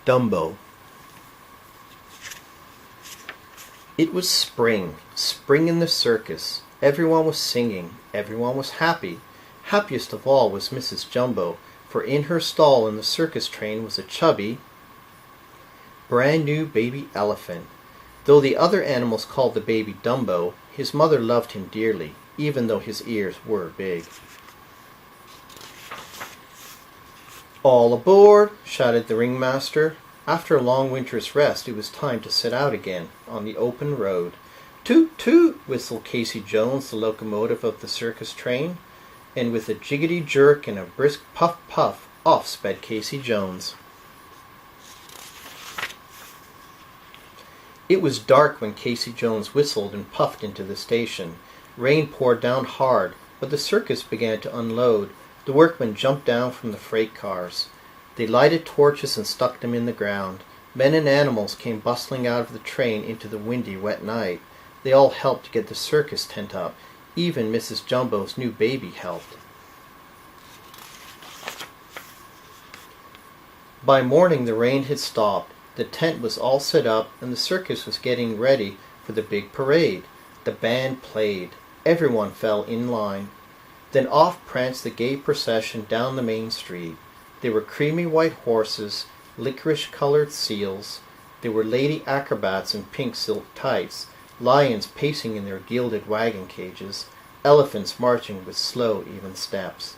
Dumbo. It was spring in the circus. Everyone was singing, everyone was happy. Happiest of all was Mrs. Jumbo, for in her stall in the circus train was a chubby, brand new baby elephant. Though the other animals called the baby Dumbo, his mother loved him dearly, even though his ears were big. "All aboard!" shouted the ringmaster. After a long winter's rest, it was time to set out again on the open road. "Toot, toot!" whistled Casey Jones, the locomotive of the circus train, and with a jiggity jerk and a brisk puff puff, off sped Casey Jones. It was dark when Casey Jones whistled and puffed into the station. Rain poured down hard, but the circus began to unload. The workmen jumped down from the freight cars. They lighted torches and stuck them in the ground. Men and animals came bustling out of the train into the windy, wet night. They all helped to get the circus tent up. Even Mrs. Jumbo's new baby helped. By morning the rain had stopped. The tent was all set up, and the circus was getting ready for the big parade. The band played. Everyone fell in line. Then off pranced the gay procession down the main street. There were creamy white horses, licorice-colored seals. There were lady acrobats in pink silk tights, lions pacing in their gilded wagon cages, elephants marching with slow, even steps.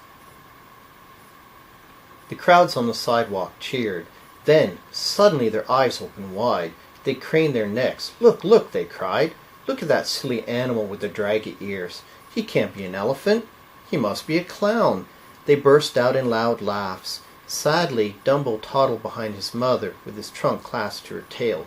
The crowds on the sidewalk cheered. Then, suddenly their eyes opened wide. They craned their necks. "Look, look!" they cried. "Look at that silly animal with the draggy ears. He can't be an elephant. He must be a clown." They burst out in loud laughs. Sadly, Dumbo toddled behind his mother with his trunk clasped to her tail.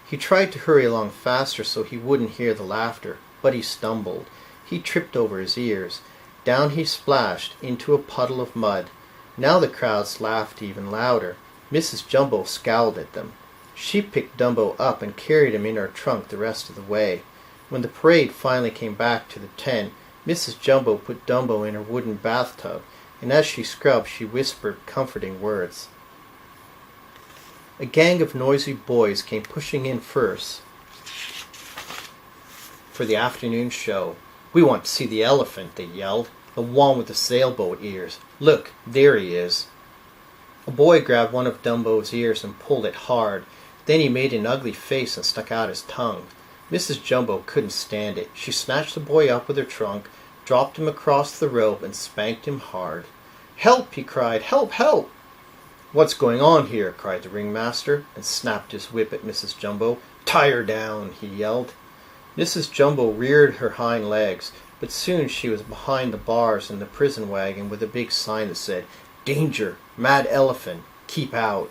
He tried to hurry along faster so he wouldn't hear the laughter, but he stumbled. He tripped over his ears. Down he splashed into a puddle of mud. Now the crowds laughed even louder. Mrs. Jumbo scowled at them. She picked Dumbo up and carried him in her trunk the rest of the way. When the parade finally came back to the tent, Mrs. Jumbo put Dumbo in her wooden bathtub, and as she scrubbed, she whispered comforting words. A gang of noisy boys came pushing in first for the afternoon show. "We want to see the elephant," they yelled. "The one with the sailboat ears. Look, there he is." A boy grabbed one of Dumbo's ears and pulled it hard. Then he made an ugly face and stuck out his tongue. Mrs. Jumbo couldn't stand it. She snatched the boy up with her trunk, dropped him across the rope, and spanked him hard. "Help!" he cried. "Help! Help!" "What's going on here?" cried the ringmaster, and snapped his whip at Mrs. Jumbo. "Tie her down!" he yelled. Mrs. Jumbo reared her hind legs, but soon she was behind the bars in the prison wagon with a big sign that said, "Danger! Mad elephant! Keep out!"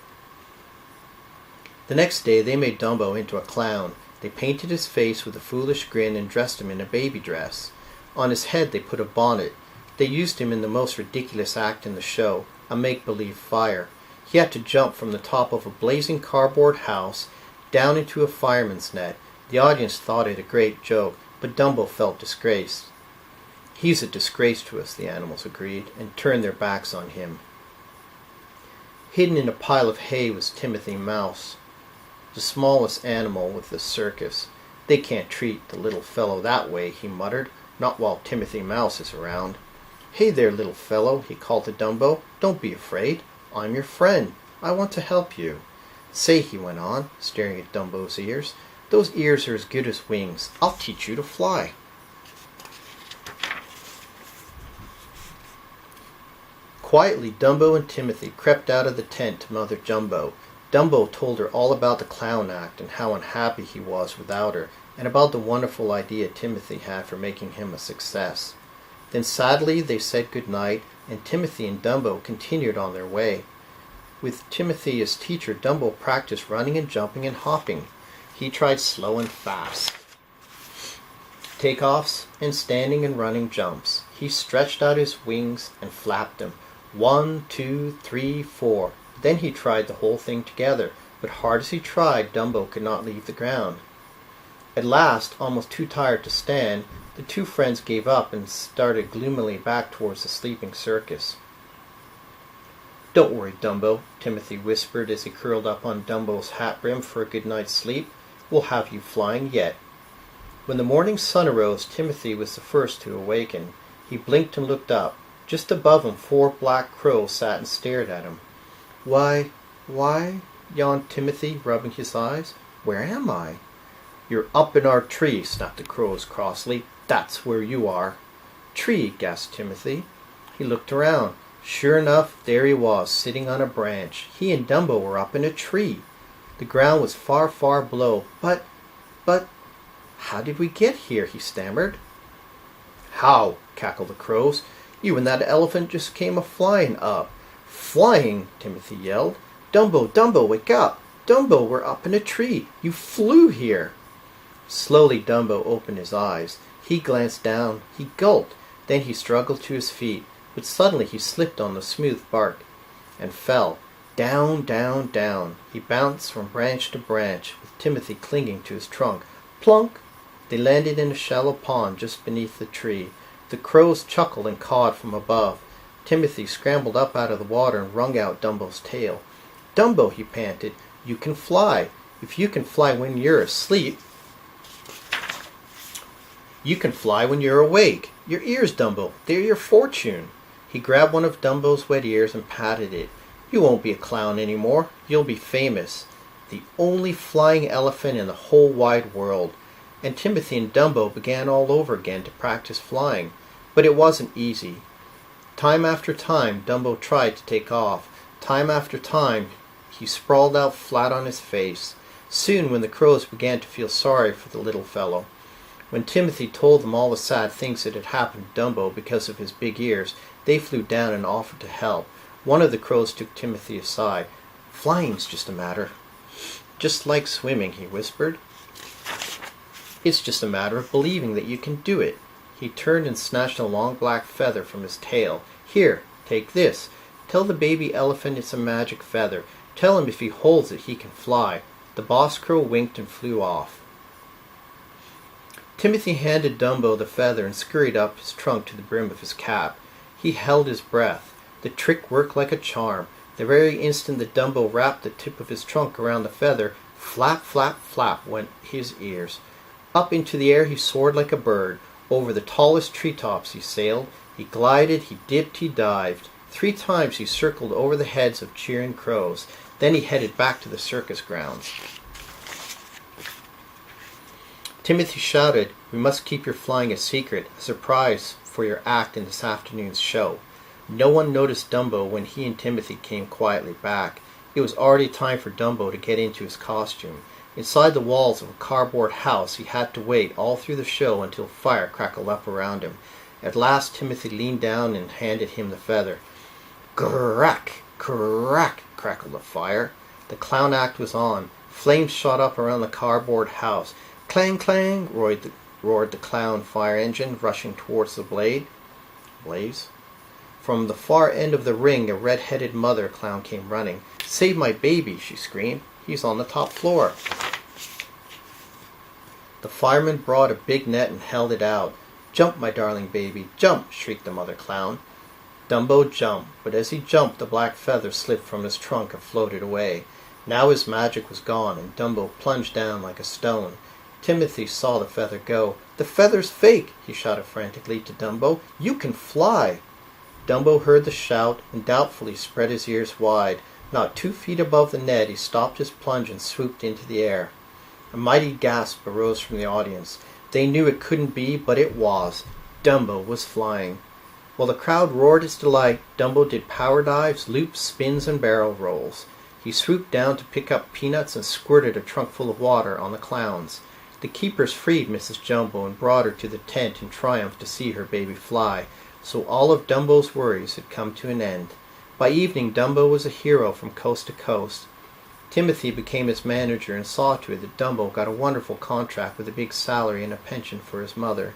The next day they made Dumbo into a clown. They painted his face with a foolish grin and dressed him in a baby dress. On his head they put a bonnet. They used him in the most ridiculous act in the show, a make-believe fire. He had to jump from the top of a blazing cardboard house down into a fireman's net. The audience thought it a great joke, but Dumbo felt disgraced. "He's a disgrace to us," the animals agreed, and turned their backs on him. Hidden in a pile of hay was Timothy Mouse, the smallest animal with the circus. "They can't treat the little fellow that way," he muttered, "not while Timothy Mouse is around." "Hey there, little fellow," he called to Dumbo. "Don't be afraid. I'm your friend. I want to help you. Say," he went on, staring at Dumbo's ears, "those ears are as good as wings. I'll teach you to fly." Quietly, Dumbo and Timothy crept out of the tent to Mother Jumbo. Dumbo told her all about the clown act and how unhappy he was without her, and about the wonderful idea Timothy had for making him a success. Then sadly they said good night, and Timothy and Dumbo continued on their way. With Timothy as teacher, Dumbo practiced running and jumping and hopping. He tried slow and fast takeoffs and standing and running jumps. He stretched out his wings and flapped them. 1, 2, 3, 4. Then he tried the whole thing together, but hard as he tried, Dumbo could not leave the ground. At last, almost too tired to stand, the two friends gave up and started gloomily back towards the sleeping circus. Don't worry, Dumbo, Timothy whispered as he curled up on Dumbo's hat brim for a good night's sleep. We'll have you flying yet. When the morning sun arose, Timothy was the first to awaken. He blinked and looked up. Just above him, 4 black crows sat and stared at him. Why, yawned Timothy, rubbing his eyes. Where am I? You're up in our tree, snapped the crows crossly. That's where you are. Tree, gasped Timothy. He looked around. Sure enough, there he was, sitting on a branch. He and Dumbo were up in a tree. The ground was far, far below. But, how did we get here? He stammered. How? Cackled the crows. You and that elephant just came a-flying up. Flying? Timothy yelled. Dumbo, wake up! Dumbo, we're up in a tree. You flew here. Slowly Dumbo opened his eyes. He glanced down. He gulped. Then he struggled to his feet. But suddenly he slipped on the smooth bark and fell. Down, down, down. He bounced from branch to branch, with Timothy clinging to his trunk. Plunk! They landed in a shallow pond just beneath the tree. The crows chuckled and cawed from above. Timothy scrambled up out of the water and wrung out Dumbo's tail. Dumbo, he panted, you can fly. If you can fly when you're asleep, you can fly when you're awake. Your ears, Dumbo, they're your fortune. He grabbed one of Dumbo's wet ears and patted it. You won't be a clown anymore. You'll be famous. The only flying elephant in the whole wide world. And Timothy and Dumbo began all over again to practice flying. But it wasn't easy. Time after time, Dumbo tried to take off. Time after time, he sprawled out flat on his face. Soon, when the crows began to feel sorry for the little fellow, when Timothy told them all the sad things that had happened to Dumbo because of his big ears, they flew down and offered to help. One of the crows took Timothy aside. Flying's just a matter. Just like swimming, he whispered. It's just a matter of believing that you can do it. He turned and snatched a long black feather from his tail. Here, take this. Tell the baby elephant it's a magic feather. Tell him if he holds it, he can fly. The boss crow winked and flew off. Timothy handed Dumbo the feather and scurried up his trunk to the brim of his cap. He held his breath. The trick worked like a charm. The very instant that Dumbo wrapped the tip of his trunk around the feather, flap, flap, flap went his ears. Up into the air he soared like a bird. Over the tallest treetops he sailed. He glided, he dipped, he dived. 3 times he circled over the heads of cheering crows. Then he headed back to the circus grounds. Timothy shouted, "We must keep your flying a secret, a surprise for your act in this afternoon's show." No one noticed Dumbo when he and Timothy came quietly back. It was already time for Dumbo to get into his costume. Inside the walls of a cardboard house, he had to wait all through the show until fire crackled up around him. At last Timothy leaned down and handed him the feather. Crack! Crack! crackled the fire. The clown act was on. Flames shot up around the cardboard house. Clang, clang! roared the clown fire engine, rushing towards the blaze. From the far end of the ring, a red-headed mother clown came running. "Save my baby!" she screamed. "He's on the top floor." The fireman brought a big net and held it out. "Jump, my darling baby, jump!" shrieked the mother clown. Dumbo jumped, but as he jumped, the black feather slipped from his trunk and floated away. Now his magic was gone, and Dumbo plunged down like a stone. Timothy saw the feather go. "The feather's fake!" he shouted frantically to Dumbo. "You can fly!" Dumbo heard the shout and doubtfully spread his ears wide. Not 2 feet above the net, he stopped his plunge and swooped into the air. A mighty gasp arose from the audience. They knew it couldn't be, but it was. Dumbo was flying. While the crowd roared its delight, Dumbo did power dives, loops, spins, and barrel rolls. He swooped down to pick up peanuts and squirted a trunk full of water on the clowns. The keepers freed Mrs. Jumbo and brought her to the tent in triumph to see her baby fly. So all of Dumbo's worries had come to an end. By evening, Dumbo was a hero from coast to coast. Timothy became his manager and saw to it that Dumbo got a wonderful contract with a big salary and a pension for his mother.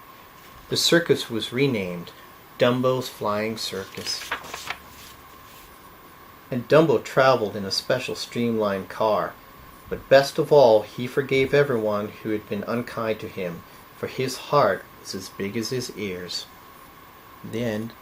The circus was renamed Dumbo's Flying Circus. And Dumbo traveled in a special streamlined car. But best of all, he forgave everyone who had been unkind to him, for his heart was as big as his ears. The end.